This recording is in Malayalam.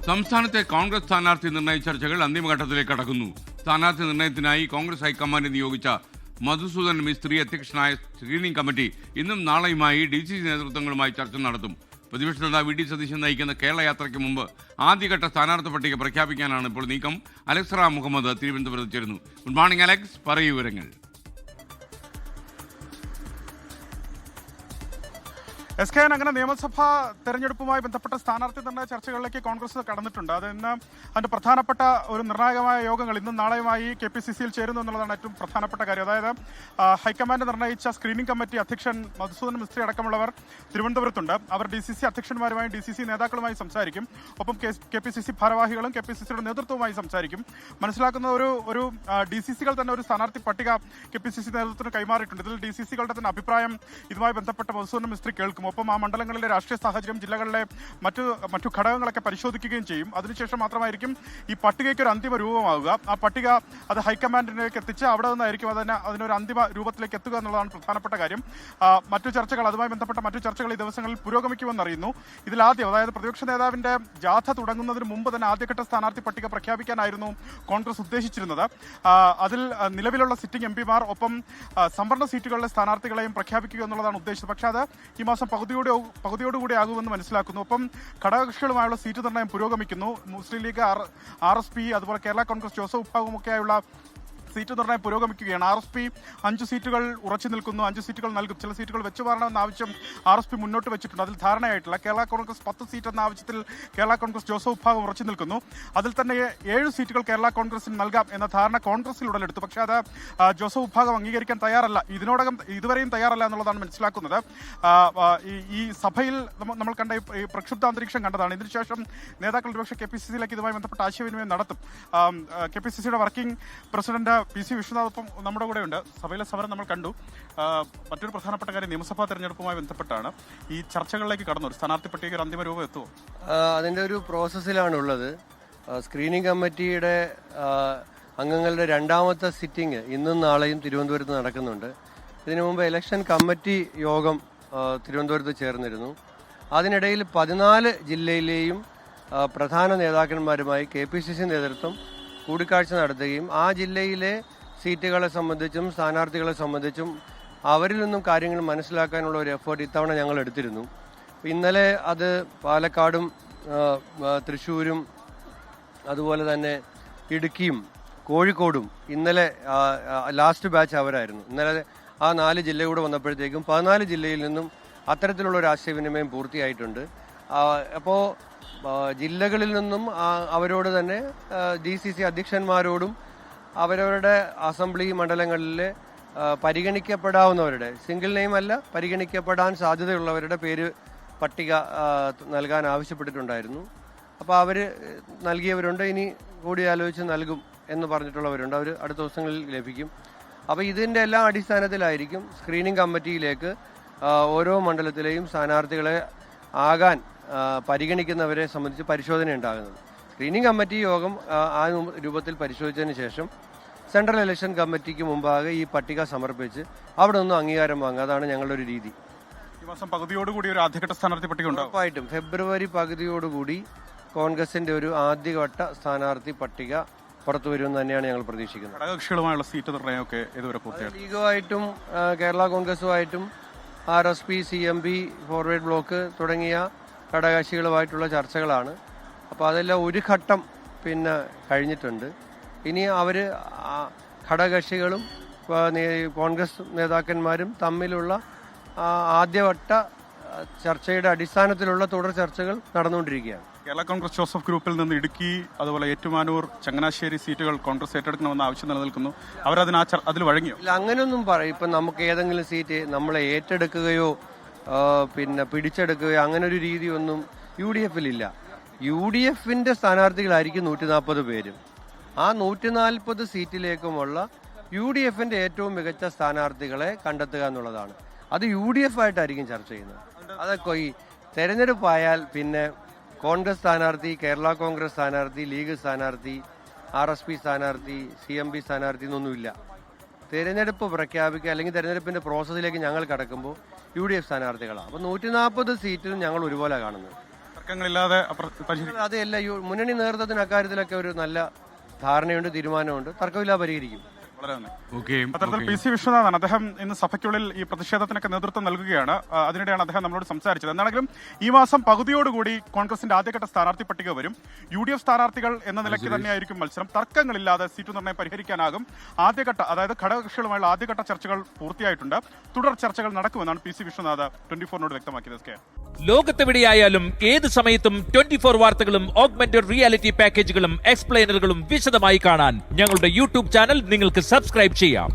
സംസ്ഥാനത്തെ കോൺഗ്രസ് സ്ഥാനാർത്ഥി നിർണയ ചർച്ചകൾ അന്തിമഘട്ടത്തിലേക്ക് കടക്കുന്നു. സ്ഥാനാർത്ഥി നിർണയത്തിനായി കോൺഗ്രസ് ഹൈക്കമാൻഡ് നിയോഗിച്ച മധുസൂദൻ മിസ്ത്രി അധ്യക്ഷനായ സ്ക്രീനിംഗ് കമ്മിറ്റി ഇന്നും നാളെയുമായി DCC നേതൃത്വങ്ങളുമായി ചർച്ച നടത്തും. പ്രതിപക്ഷ നേതാവ് VD സതീശൻ നയിക്കുന്ന കേരള യാത്രയ്ക്ക് മുമ്പ് ആദ്യഘട്ട സ്ഥാനാർത്ഥി പട്ടിക പ്രഖ്യാപിക്കാനാണ് ഇപ്പോൾ നീക്കം. അലക്സ് മുഹമ്മദ് തിരുവനന്തപുരത്ത് ചേരുന്നു. ഗുഡ് മോർണിംഗ് അലക്സ്, പറയൂ വിവരങ്ങൾ. SK അങ്ങനെ നിയമസഭാ തെരഞ്ഞെടുപ്പുമായി ബന്ധപ്പെട്ട സ്ഥാനാർത്ഥി നിർണയ ചർച്ചകളിലേക്ക് കോൺഗ്രസ് കടന്നിട്ടുണ്ട്. അത് ഇന്ന് അതിന്റെ പ്രധാനപ്പെട്ട ഒരു നിർണായകമായ യോഗങ്ങൾ ഇന്നും നാളെയുമായി KPCCയിൽ ചേരുന്നു എന്നുള്ളതാണ് ഏറ്റവും പ്രധാനപ്പെട്ട കാര്യം. അതായത് ഹൈക്കമാൻഡ് നിർണയിച്ച സ്ക്രീനിംഗ് കമ്മിറ്റി അധ്യക്ഷൻ മധുസൂദൻ മിസ്ത്രി അടക്കമുള്ളവർ തിരുവനന്തപുരത്തുണ്ട്. അവർ DCC അധ്യക്ഷന്മാരുമായും DCC നേതാക്കളുമായി സംസാരിക്കും. ഒപ്പം KPCC ഭാരവാഹികളും KPCCയുടെ നേതൃത്വവുമായി സംസാരിക്കും. മനസ്സിലാക്കുന്ന ഒരു DCCകൾ തന്നെ ഒരു സ്ഥാനാർത്ഥി പട്ടിക KPCC നേതൃത്വത്തിന് കൈമാറിയിട്ടുണ്ട്. ഇതിൽ DCCകളുടെ തന്നെ അഭിപ്രായം ഇതുമായി ബന്ധപ്പെട്ട മധുസൂദൻ മിസ്ത്രി കേൾക്കും. ഒപ്പം ആ മണ്ഡലങ്ങളിലെ രാഷ്ട്രീയ സാഹചര്യം, ജില്ലകളിലെ മറ്റു ഘടകങ്ങളൊക്കെ പരിശോധിക്കുകയും ചെയ്യും. അതിനുശേഷം മാത്രമായിരിക്കും ഈ പട്ടികയ്ക്ക് ഒരു അന്തിമ രൂപമാവുക. ആ പട്ടിക അത് ഹൈക്കമാൻഡിലേക്ക് എത്തിച്ച് അവിടെ നിന്നായിരിക്കും അതിനൊരു അന്തിമ രൂപത്തിലേക്ക് എത്തുക എന്നുള്ളതാണ് പ്രധാനപ്പെട്ട കാര്യം. മറ്റു ചർച്ചകൾ, അതുമായി ബന്ധപ്പെട്ട മറ്റു ചർച്ചകൾ ഈ ദിവസങ്ങളിൽ പുരോഗമിക്കുമെന്നറിയുന്നു. ഇതിലാദ്യം, അതായത് പ്രതിപക്ഷ നേതാവിന്റെ ജാഥ തുടങ്ങുന്നതിന് മുമ്പ് തന്നെ ആദ്യഘട്ട സ്ഥാനാർത്ഥി പട്ടിക പ്രഖ്യാപിക്കാനായിരുന്നു കോൺഗ്രസ് ഉദ്ദേശിച്ചിരുന്നത്. അതിൽ നിലവിലുള്ള സിറ്റിംഗ് MPമാർ ഒപ്പം സംവരണ സീറ്റുകളിലെ സ്ഥാനാർത്ഥികളെയും പ്രഖ്യാപിക്കുക എന്നുള്ളതാണ് ഉദ്ദേശിച്ചത്. പക്ഷേ അത് ഈ മാസം പകുതിയോടുകൂടി ആകുമെന്ന് മനസ്സിലാക്കുന്നു. ഒപ്പം ഘടകകക്ഷികളുമായുള്ള സീറ്റ് നിർണ്ണയം പുരോഗമിക്കുന്നു. മുസ്ലിം ലീഗ്, RSP, അതുപോലെ കേരള കോൺഗ്രസ് ജോസഫ് വിഭാഗമൊക്കെയായുള്ള സീറ്റ് നിർണ്ണയം പുരോഗമിക്കുകയാണ്. RSP 5 സീറ്റുകൾ ഉറച്ചു നിൽക്കുന്നു, 5 സീറ്റുകൾ നൽകും. ചില സീറ്റുകൾ വെച്ചു മാറണമെന്ന ആവശ്യം RSP മുന്നോട്ട് വെച്ചിട്ടുണ്ട്. അതിൽ ധാരണയായിട്ടില്ല. കേരള കോൺഗ്രസ് 10 സീറ്റ് എന്ന ആവശ്യത്തിൽ കേരള കോൺഗ്രസ് ജോസഫ് വിഭാഗം ഉറച്ചു നിൽക്കുന്നു. അതിൽ തന്നെ 7 സീറ്റുകൾ കേരള കോൺഗ്രസിന് നൽകാം എന്ന ധാരണ കോൺഗ്രസിൽ ഉടലെടുത്തു. പക്ഷേ അത് ജോസഫ് വിഭാഗം അംഗീകരിക്കാൻ തയ്യാറല്ല, ഇതുവരെയും തയ്യാറല്ല എന്നുള്ളതാണ് മനസ്സിലാക്കുന്നത്. ഈ സഭയിൽ നമ്മൾ കണ്ട ഈ പ്രക്ഷുബ്ധ അന്തരീക്ഷം കണ്ടതാണ്. ഇതിനുശേഷം നേതാക്കൾ ഒരുപക്ഷെ KPCCയിലേക്ക് ഇതുമായി ബന്ധപ്പെട്ട ആശയവിനിമയം നടത്തും. KPCCയുടെ വർക്കിംഗ് പ്രസിഡന്റ് PC വിശ്വനാഥ് നമ്മുടെ കൂടെ ഉണ്ട്. സഭയിലെ സമരം നമ്മൾ കണ്ടു. മറ്റൊരു പ്രധാനപ്പെട്ട കാര്യം നിയമസഭാ തെരഞ്ഞെടുപ്പുമായി ബന്ധപ്പെട്ടാണ്. ഈ ചർച്ചകളിലേക്ക് കടന്നു. ഒരു സ്ഥാനാർത്ഥി പട്ടിക ഒരു അന്തിമ രൂപം എത്തുമോ? അതിന്റെ ഒരു പ്രോസസ്സിലാണുള്ളത്. സ്ക്രീനിംഗ് കമ്മിറ്റിയുടെ അംഗങ്ങളുടെ രണ്ടാമത്തെ സിറ്റിംഗ് ഇന്നും നാളെയും തിരുവനന്തപുരത്ത് നടക്കുന്നുണ്ട്. ഇതിനു മുമ്പ് ഇലക്ഷൻ കമ്മിറ്റി യോഗം തിരുവനന്തപുരത്ത് ചേർന്നിരുന്നു. അതിനിടയിൽ 14 ജില്ലയിലെയും പ്രധാന നേതാക്കന്മാരുമായി KPCC നേതൃത്വം കൂടിക്കാഴ്ച നടത്തുകയും ആ ജില്ലയിലെ സീറ്റുകളെ സംബന്ധിച്ചും സ്ഥാനാർത്ഥികളെ സംബന്ധിച്ചും അവരിൽ നിന്നും കാര്യങ്ങൾ മനസ്സിലാക്കാനുള്ള ഒരു എഫേർട്ട് ഇത്തവണ ഞങ്ങൾ എടുത്തിരുന്നു. ഇന്നലെ അത് പാലക്കാടും തൃശ്ശൂരും അതുപോലെ തന്നെ ഇടുക്കിയും കോഴിക്കോടും ഇന്നലെ ലാസ്റ്റ് ബാച്ച് അവരായിരുന്നു. ഇന്നലെ ആ 4 ജില്ല കൂടെ വന്നപ്പോഴത്തേക്കും 14 ജില്ലയിൽ നിന്നും അത്തരത്തിലുള്ള ഒരു ആശയവിനിമയം പൂർത്തിയായിട്ടുണ്ട്. അപ്പോൾ ജില്ലകളിൽ നിന്നും അവരോട് തന്നെ DCC അധ്യക്ഷന്മാരോടും അവരവരുടെ അസംബ്ലി മണ്ഡലങ്ങളിലെ പരിഗണിക്കപ്പെടാവുന്നവരുടെ, സിംഗിൾ നെയിം അല്ല, പരിഗണിക്കപ്പെടാൻ സാധ്യതയുള്ളവരുടെ പേര് പട്ടിക നൽകാൻ ആവശ്യപ്പെട്ടിട്ടുണ്ടായിരുന്നു. അപ്പോൾ അവർ നൽകിയവരുണ്ട്, ഇനി കൂടിയാലോചിച്ച് നൽകും എന്ന് പറഞ്ഞിട്ടുള്ളവരുണ്ട്. അവർ അടുത്ത ദിവസങ്ങളിൽ ലഭിക്കും. അപ്പോൾ ഇതിൻ്റെ എല്ലാം അടിസ്ഥാനത്തിലായിരിക്കും സ്ക്രീനിംഗ് കമ്മിറ്റിയിലേക്ക് ഓരോ മണ്ഡലത്തിലെയും സ്ഥാനാർത്ഥികളെ ആകാൻ പരിഗണിക്കുന്നവരെ സംബന്ധിച്ച് പരിശോധന ഉണ്ടാകുന്നത്. സ്ക്രീനിംഗ് കമ്മിറ്റി യോഗം ആ രൂപത്തിൽ പരിശോധിച്ചതിന് ശേഷം സെൻട്രൽ ഇലക്ഷൻ കമ്മിറ്റിക്ക് മുമ്പാകെ ഈ പട്ടിക സമർപ്പിച്ച് അവിടെ നിന്നും അംഗീകാരം വാങ്ങുക. അതാണ് ഞങ്ങളുടെ ഒരു രീതി. ഈ മാസം പകുതിയോടുകൂടി ഒരു ആദ്യഘട്ട സ്ഥാനാർത്ഥി പട്ടിക ഉണ്ടാവും. ഉറപ്പായിട്ടും ഫെബ്രുവരി പകുതിയോടുകൂടി കോൺഗ്രസിന്റെ ഒരു ആദ്യഘട്ട സ്ഥാനാർത്ഥി പട്ടിക പുറത്തു വരുമെന്ന് തന്നെയാണ് ഞങ്ങൾ പ്രതീക്ഷിക്കുന്നത്. ഘടകകക്ഷികളുമായുള്ള സീറ്റ് നിർണ്ണയമൊക്കെ ഇതുവരെ പൂർത്തിയായി. ലീഗുമായിട്ടും കേരള കോൺഗ്രസുമായിട്ടും RSP, CMP, ഫോർവേഡ് ബ്ലോക്ക് തുടങ്ങിയ ഘടകകക്ഷികളുമായിട്ടുള്ള ചർച്ചകളാണ്. അപ്പോൾ അതെല്ലാം ഒരു ഘട്ടം പിന്നെ കഴിഞ്ഞിട്ടുണ്ട്. ഇനി അവർ ഘടകകക്ഷികളും കോൺഗ്രസ് നേതാക്കന്മാരും തമ്മിലുള്ള ആദ്യവട്ട ചർച്ചയുടെ അടിസ്ഥാനത്തിലുള്ള തുടർ ചർച്ചകൾ നടന്നുകൊണ്ടിരിക്കുകയാണ്. കേരള കോൺഗ്രസ് ജോസഫ് ഗ്രൂപ്പിൽ നിന്ന് ഇടുക്കി, അതുപോലെ ഏറ്റുമാനൂർ, ചങ്ങനാശ്ശേരി സീറ്റുകൾ കോൺഗ്രസ് ഏറ്റെടുക്കണമെന്ന ആവശ്യം നിലനിൽക്കുന്നു. അതിൽ വഴങ്ങിയോ? ഇല്ല, അങ്ങനെയൊന്നും പറയും. ഇപ്പം നമുക്ക് ഏതെങ്കിലും സീറ്റ് നമ്മളെ ഏറ്റെടുക്കുകയോ പിന്നെ പിടിച്ചെടുക്കുകയോ അങ്ങനെ ഒരു രീതിയൊന്നും UDFിലില്ല. UDFിന്റെ സ്ഥാനാർത്ഥികളായിരിക്കും 140 പേരും. ആ 140 സീറ്റിലേക്കുമുള്ള UDFിന്റെ ഏറ്റവും മികച്ച സ്ഥാനാർത്ഥികളെ കണ്ടെത്തുക എന്നുള്ളതാണ്. അത് UDF ആയിട്ടായിരിക്കും ചർച്ച ചെയ്യുന്നത്. അതൊക്കെ ഈ തെരഞ്ഞെടുപ്പായാൽ പിന്നെ കോൺഗ്രസ് സ്ഥാനാർത്ഥി, കേരള കോൺഗ്രസ് സ്ഥാനാർത്ഥി, ലീഗ് സ്ഥാനാർത്ഥി, RSP സ്ഥാനാർത്ഥി, CMP സ്ഥാനാർത്ഥി എന്നൊന്നുമില്ല. തെരഞ്ഞെടുപ്പ് പ്രഖ്യാപിക്കുക അല്ലെങ്കിൽ തെരഞ്ഞെടുപ്പിന്റെ പ്രോസസ്സിലേക്ക് ഞങ്ങൾ കടക്കുമ്പോൾ UDF സ്ഥാനാർത്ഥികളാണ്. അപ്പോൾ 140 സീറ്റിലും ഞങ്ങൾ ഒരുപോലെ കാണുന്നത്. തർക്കങ്ങളില്ലാതെ അതെല്ലാം മുന്നണി നേതൃത്വത്തിന് അക്കാര്യത്തിലൊക്കെ ഒരു നല്ല ധാരണയുണ്ട്, തീരുമാനമുണ്ട്. തർക്കമില്ലാതെ പരിഹരിക്കും. വളരെ നന്ദി. ഓക്കെ അത്തരത്തിൽ പി.സി. വിശ്വനാഥൻ അദ്ദേഹം ഇന്ന് സഭയ്ക്കുള്ളിൽ ഈ പ്രതിഷേധത്തിനൊക്കെ നേതൃത്വം നൽകുകയാണ്. അതിനിടെയാണ് അദ്ദേഹം നമ്മളോട് സംസാരിച്ചത്. എന്താണെങ്കിലും ഈ മാസം പകുതിയോടുകൂടി കോൺഗ്രസിന്റെ ആദ്യഘട്ട സ്ഥാനാർത്ഥി പട്ടിക വരും. UDF സ്ഥാനാർത്ഥികൾ എന്ന നിലയ്ക്ക് തന്നെയായിരിക്കും മത്സരം. തർക്കങ്ങളില്ലാതെ സീറ്റ് നിർണ്ണയം പരിഹരിക്കാനാകും. ആദ്യഘട്ട, അതായത് ഘടകകക്ഷികളുമായുള്ള ആദ്യഘട്ട ചർച്ചകൾ പൂർത്തിയായിട്ടുണ്ട്. തുടർ ചർച്ചകൾ നടക്കുമെന്നാണ് പി.സി. വിശ്വനാഥ് 24 വ്യക്തമാക്കിയത്. ലോകത്തെവിടെയായാലും ഏത് സമയത്തും 24 വാർത്തകളും ഓഗ്മെന്റഡ് റിയാലിറ്റി പാക്കേജുകളും എക്സ്പ്ലെയിനറുകളും വിശദമായി കാണാൻ ഞങ്ങളുടെ യൂട്യൂബ് ചാനൽ നിങ്ങൾക്ക് സബ്സ്ക്രൈബ് ചെയ്യാം.